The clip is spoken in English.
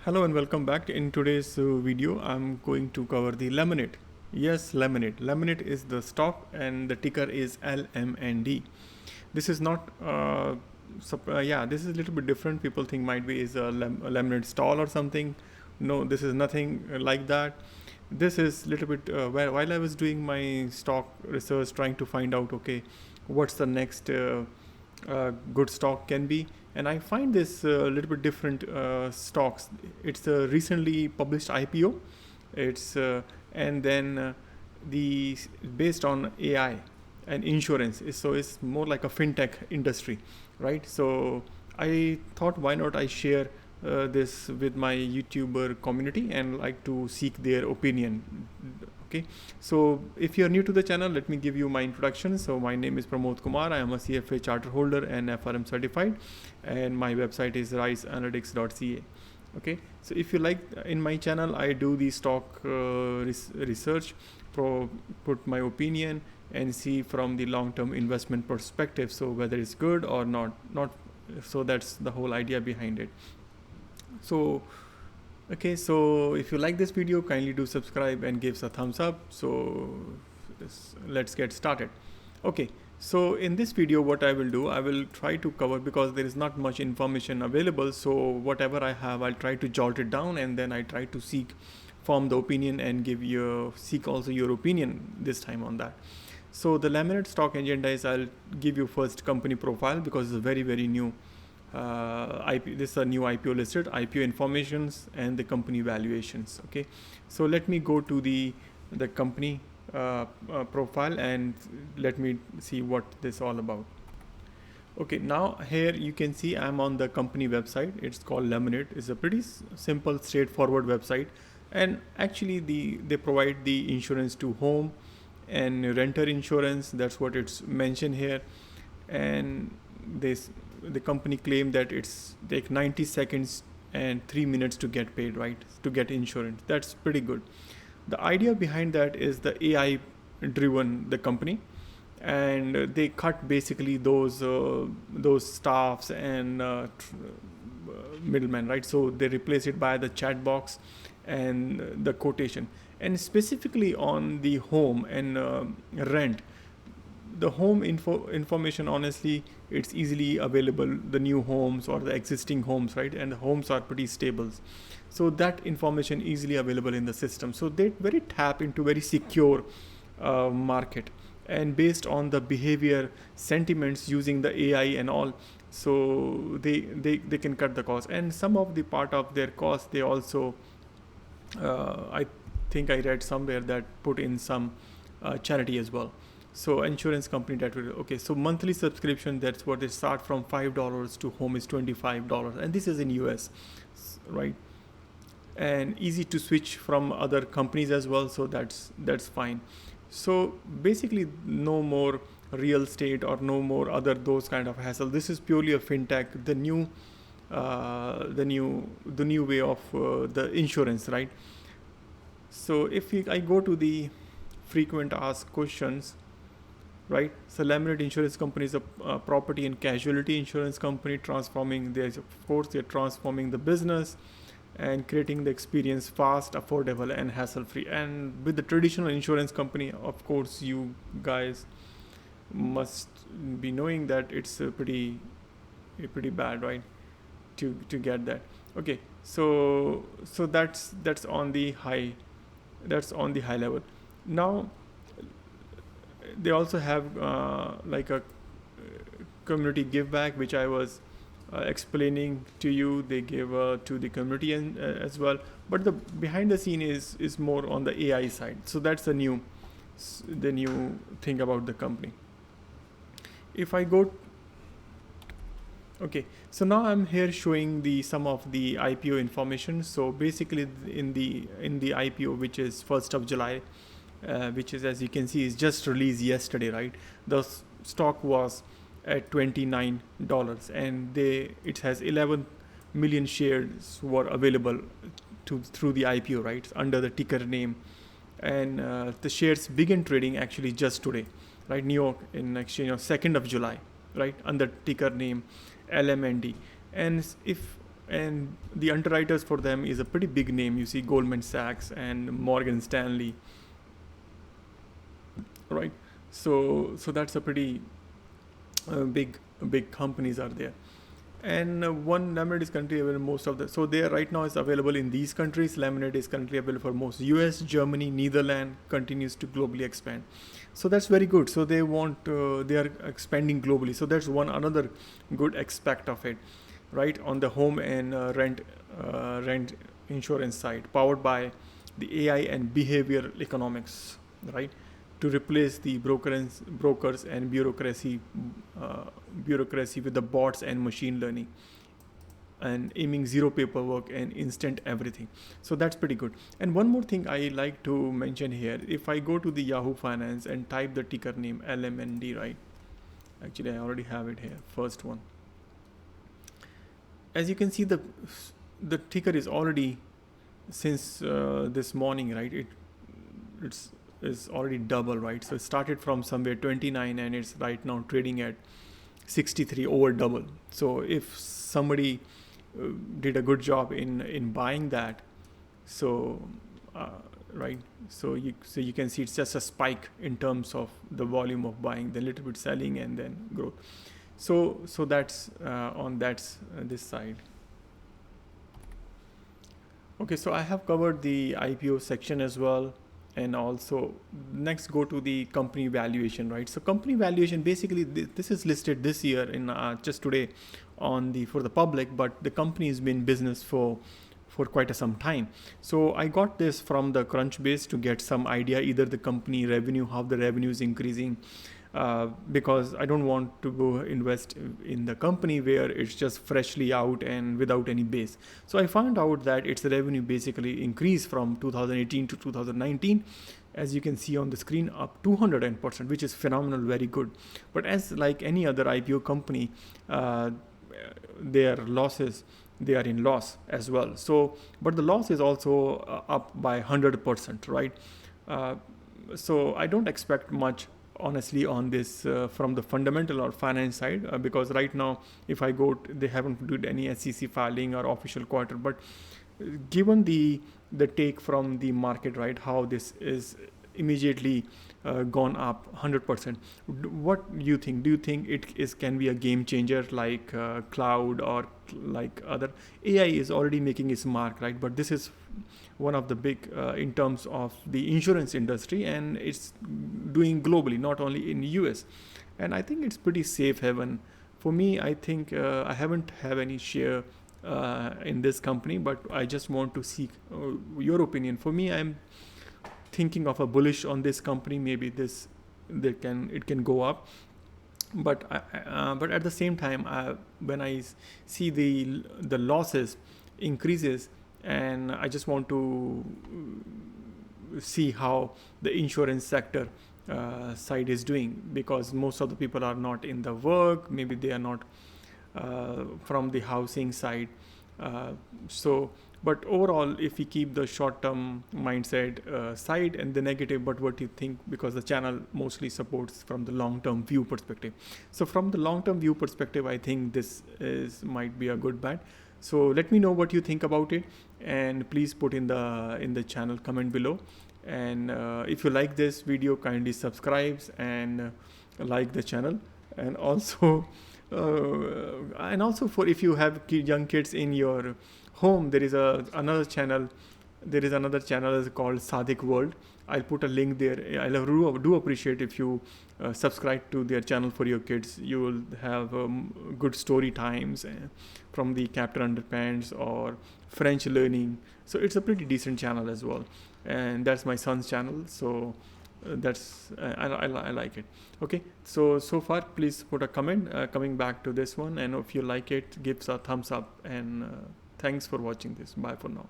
Hello and welcome back. In today's video, I'm going to cover the Lemonade. Yes, Lemonade. Lemonade is the stock and the ticker is LMND. This is not, this is a little bit different. People think might be is a lemonade stall or something. No, this is nothing like that. This is a little bit, while I was doing my stock research, trying to find out, okay, what's the next good stock can be, and I find this a little bit different stocks. It's a recently published IPO. It's and then the based on AI and insurance. So it's more like a fintech industry, right? So I thought, why not I share this with my YouTuber community and like to seek their opinion. Okay, so if you're new to the channel, let me give you my introduction. So my name is Pramod Kumar. I am a CFA charter holder and FRM certified, and my website is riseanalytics.ca. Okay, so if you like, in my channel I do the stock research, put my opinion and see from the long-term investment perspective, so whether it's good or not. So that's the whole idea behind it. So okay, so if you like this video, kindly do subscribe and give us a thumbs up. So let's get started. Okay, so in this video what I will do, I will try to cover, because there is not much information available, so whatever I have I'll try to jot it down, and then I try to form the opinion and seek also your opinion this time on that. So the Lemonade stock agenda is, I'll give you first company profile, because it's very new. This is a new IPO listed, IPO informations and the company valuations. Okay, so let me go to the company profile and let me see what this all about. Okay, now here you can see I'm on the company website. It's called Lemonade. It's a pretty simple, straightforward website, and actually they provide the insurance to home and renter insurance. That's what it's mentioned here, and the company claimed that it's take 90 seconds and 3 minutes to get paid, right, to get insurance. That's pretty good. The idea behind that is the AI driven the company, and they cut basically those staffs and middlemen, right? So they replace it by the chat box and the quotation, and specifically on the home and rent. The home information, honestly, it's easily available, the new homes or the existing homes, right? And the homes are pretty stable, so that information easily available in the system. So they very tap into very secure market, and based on the behavior sentiments using the AI and all, so they can cut the cost, and some of the part of their cost they also I think I read somewhere that put in some charity as well. So insurance company that will, okay, so monthly subscription, that's what they start from $5 to home is $25, and this is in US, right? And easy to switch from other companies as well, so that's fine. So basically no more real estate or no more other those kind of hassle. This is purely a fintech, the new way of the insurance, right? So if I go to the frequent asked questions, right? So Lemonade Insurance Company is a property and casualty insurance company, transforming they're transforming the business and creating the experience fast, affordable and hassle-free. And with the traditional insurance company, of course, you guys must be knowing that it's pretty bad, right? To get that. Okay, so that's on the high level. Now they also have like a community give back, which I was explaining to you. They give to the community and as well, but the behind the scene is more on the AI side. So that's the new thing about the company. If I go, okay, so now I'm here showing some of the IPO information. So basically in the IPO, which is 1st of July, which is, as you can see, is just released yesterday, right? The stock was at $29, and it has 11 million shares were available through the IPO, right, under the ticker name. And the shares began trading actually just today, right? New York in exchange on 2nd of July, right, under ticker name LMND. And if and the underwriters for them is a pretty big name. You see Goldman Sachs and Morgan Stanley, right? So that's a pretty big companies are there. And one Lemonade is currently available in most of the, so there right now is available in these countries. Lemonade is currently available for most US, Germany, Netherlands, continues to globally expand. So that's very good. So they want they are expanding globally. So that's one another good aspect of it, right? On the home and rent insurance side, powered by the AI and behavioral economics, right? To replace the brokers and bureaucracy with the bots and machine learning, and aiming zero paperwork and instant everything. So that's pretty good. And one more thing I like to mention here, if I go to the Yahoo Finance and type the ticker name LMND, right? Actually, I already have it here, first one. As you can see, the ticker is already, since this morning, right? It's is already double, right? So it started from somewhere 29 and it's right now trading at 63, over double. So if somebody did a good job in buying that, so right, so you can see it's just a spike in terms of the volume of buying, then little bit selling, and then growth. So that's on that's this side. Okay, so I have covered the IPO section as well, and also next go to the company valuation, right? So company valuation, basically this is listed this year in just today on the for the public, but the company has been in business for quite some time. So I got this from the Crunchbase to get some idea, either the company revenue, how the revenue is increasing, because I don't want to go invest in the company where it's just freshly out and without any base. So I found out that its revenue basically increased from 2018 to 2019, as you can see on the screen, up 200%, which is phenomenal, very good. But as like any other IPO company, their losses, they are in loss as well. So, but the loss is also up by 100%, right? So I don't expect much, honestly, on this from the fundamental or finance side, because right now if I go they haven't did any SEC filing or official quarter, but given the take from the market, right, how this is immediately gone up 100%. What do you think? Do you think it is can be a game changer like cloud or like other? AI is already making its mark, right? But this is one of the big in terms of the insurance industry, and it's doing globally, not only in US. And I think it's pretty safe haven for me. I think I haven't have any share in this company, but I just want to seek your opinion. For me, I'm thinking of a bullish on this company. Maybe it can go up, but but at the same time, when I see the losses increases, and I just want to see how the insurance sector side is doing, because most of the people are not in the work, maybe they are not from the housing side. So but overall, if we keep the short-term mindset side and the negative, but what do you think? Because the channel mostly supports from the long-term view perspective. So from the long-term view perspective, I think this might be a good bet. So let me know what you think about it, and please put in the channel comment below. And if you like this video, kindly subscribe and like the channel. And also for if you have young kids in your home, there is another channel is called Sadik World. I'll put a link there. I do appreciate if you subscribe to their channel for your kids. You will have good story times from the Captain Underpants or French learning. So it's a pretty decent channel as well, and that's my son's channel. So that's I like it. Okay, so far please put a comment coming back to this one, and if you like it, give a thumbs up, and thanks for watching this. Bye for now.